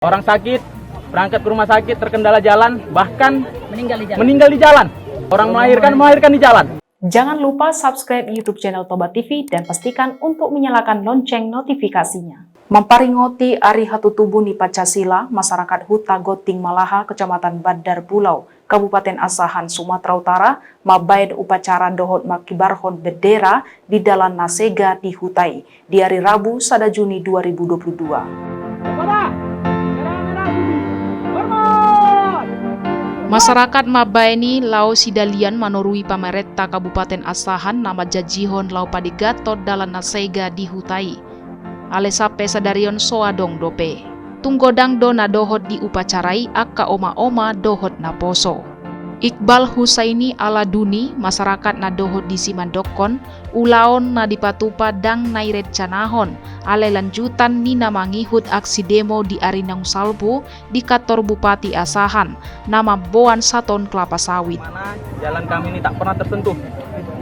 Orang sakit, berangkat ke rumah sakit, terkendala jalan, bahkan meninggal di jalan. Orang melahirkan di jalan. Jangan lupa subscribe YouTube channel Toba TV dan pastikan untuk menyalakan lonceng notifikasinya. Memperingati Hari Hatutubun Pancasila, masyarakat Huta Goting Malaha, Kecamatan Bandar Pulau, Kabupaten Asahan, Sumatera Utara, mabain upacara dohot makibarhon bendera di Dalan Nasega di Hutai di hari Rabu, 1 Juni 2022. Masyarakat Mabaini Lau Sidalian Manorui Pameretta Kabupaten Asahan nama Jajihon Lau Padigatot Dalan Nasega di Hutai. Alesape sadarion soadong dope. Tunggodang dona dohot di upacarai akka oma-oma dohot na poso. Iqbal Husaini Aladuni masyarakat na dohot di Simandokon, ulaon na dipatupa dang nairet canahon, ale lanjutan ni namangihut aksi demo di Arinang Salbu di kantor Bupati Asahan, nama Boan Saton Kelapa Sawit. Mana jalan kami ini tak pernah tersentuh,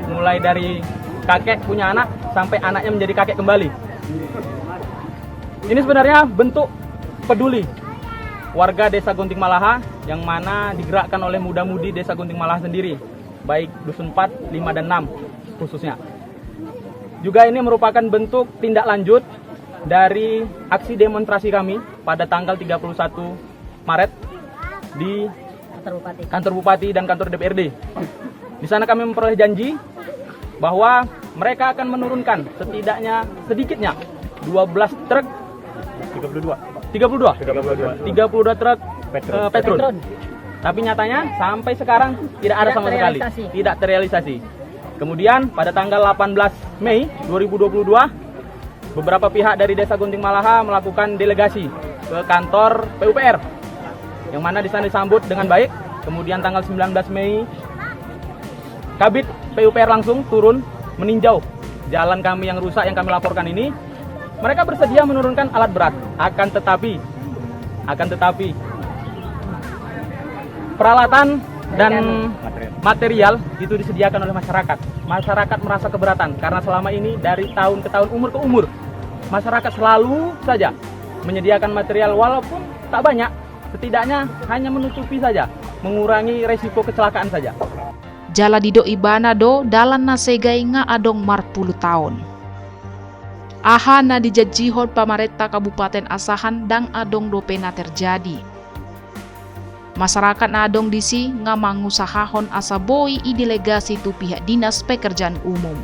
mulai dari kakek punya anak sampai anaknya menjadi kakek kembali. Ini sebenarnya bentuk peduli warga Desa Gunting Malaha yang mana digerakkan oleh muda-mudi Desa Gunting Malaha sendiri, baik Dusun 4, 5, dan 6 khususnya. Juga ini merupakan bentuk tindak lanjut dari aksi demonstrasi kami pada tanggal 31 Maret di kantor Bupati dan kantor DPRD. Di sana kami memperoleh janji bahwa mereka akan menurunkan sedikitnya 12 truk 32 truk petrol. Tapi nyatanya sampai sekarang tidak ada sama sekali, tidak terrealisasi. Kemudian pada tanggal 18 Mei 2022, beberapa pihak dari Desa Gunting Malaha melakukan delegasi ke kantor PUPR, yang mana di sana disambut dengan baik. Kemudian tanggal 19 Mei, Kabid PUPR langsung turun meninjau jalan kami yang rusak yang kami laporkan ini. Mereka bersedia menurunkan alat berat, akan tetapi peralatan dan material itu disediakan oleh masyarakat. Masyarakat merasa keberatan karena selama ini dari tahun ke tahun, umur ke umur, masyarakat selalu saja menyediakan material walaupun tak banyak, setidaknya hanya menutupi saja, mengurangi resiko kecelakaan saja. Jala dido ibana do Dalan Nasegai nga adong marpuluh tahun. Aha na dijajihon pamaretta Kabupaten Asahan dang adong dopena terjadi. Masyarakat na adong disi nga mangusahahon asa boi i delegasi tu pihak dinas pekerjaan umum.